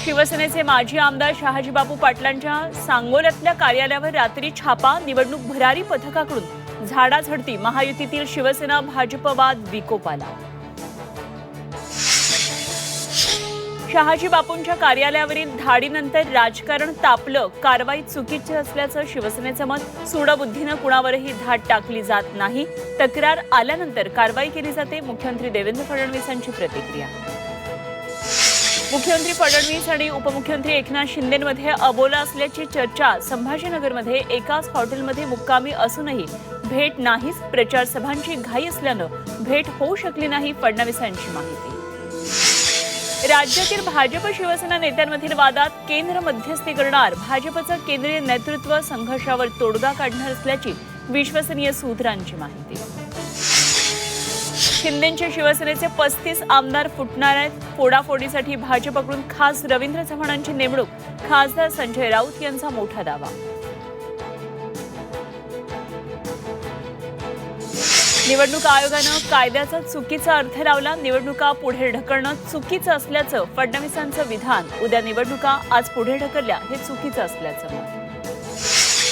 शिवसेनेचे माजी आमदार शहाजीबापू पाटलांच्या सांगोल्यातल्या कार्यालयावर रात्री छापा, निवडणूक भरारी पथकाकडून झाडाझडती, महायुतीतील शिवसेना भाजप वाद विकोपाला. शहाजीबापूंच्या कार्यालयावरील धाडीनंतर राजकारण तापलं, कारवाई चुकीची असल्याचं शिवसेनेचं मत. सूडबुद्धीनं कुणावरही धाड टाकली जात नाही, तक्रार आल्यानंतर कारवाई केली जाते. मुख्यमंत्री देवेंद्र फडणवीसांची प्रतिक्रिया. मुख्यमंत्री फडणवीस आणि उपमुख्यमंत्री एकनाथ शिंदेंमध्ये अबोला असल्याची चर्चा. संभाजीनगरमध्ये एकाच हॉटेलमध्ये मुक्कामी असूनही भेट नाहीच. प्रचार सभांची घाई असल्यानं भेट होऊ शकली नाही, फडणवीसांची माहिती. राज्यातील भाजप शिवसेना नेत्यांमधील वादात केंद्र मध्यस्थी करणार. भाजपचं केंद्रीय नेतृत्व संघर्षावर तोडगा काढणार असल्याची विश्वसनीय सूत्रांची माहिती. शिंदेंच्या शिवसेनेचे 35 आमदार फुटणार आहेत. फोडाफोडीसाठी भाजपकडून खास रवींद्र चव्हाणांची नेमणूक. खासदार संजय राऊत यांचा मोठा दावा. निवडणूक आयोगानं कायद्याचा चुकीचा अर्थ लावला. निवडणुका पुढे ढकलणं चुकीचं असल्याचं फडणवीसांचं विधान. उद्या निवडणुका आज पुढे ढकलल्या हे चुकीचं असल्याचं मत.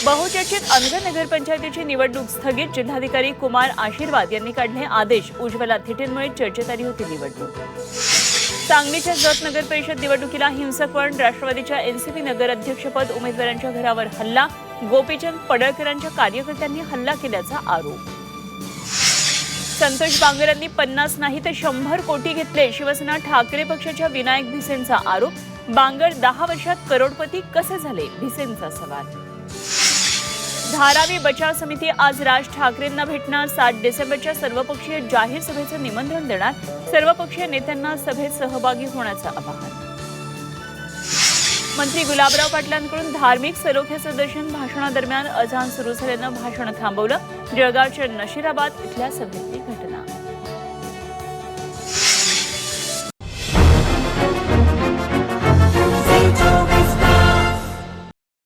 बहुचर्चित अनगर नगरपंचायतीची निवडणूक स्थगित. जिल्हाधिकारी कुमार आशीर्वाद यांनी काढले आदेश. उज्ज्वला थिटेंमुळे चर्चेत आली होती निवडणूक. सांगलीच्या जत नगर परिषद निवडणुकीला हिंसक वळण. राष्ट्रवादीच्या एनसीपी नगर अध्यक्षपद उमेदवारांच्या घरावर हल्ला. गोपीचंद पडळकरांच्या कार्यकर्त्यांनी हल्ला केल्याचा आरोप. संतोष बांगर यांनी 50 नाही तर 100 कोटी घेतले. शिवसेना ठाकरे पक्षाच्या विनायक भिसेंचा आरोप. बांगर 10 वर्षात करोडपती कसे झाले, भिसेंचा सवाल. धारावी बचाव समिती आज राज ठाकरेंना भेटणार. 7 डिसेंबरच्या सर्वपक्षीय जाहीर सभेचं निमंत्रण देणार. सर्वपक्षीय नेत्यांना सभेत सहभागी होण्याचं आवाहन. मंत्री गुलाबराव पाटलांकडून धार्मिक सलोख्याचं दर्शन. भाषणादरम्यान अजान सुरू झाल्यानं भाषण थांबवलं. जळगावच्या नशिराबाद इथल्या सभेतली घटना.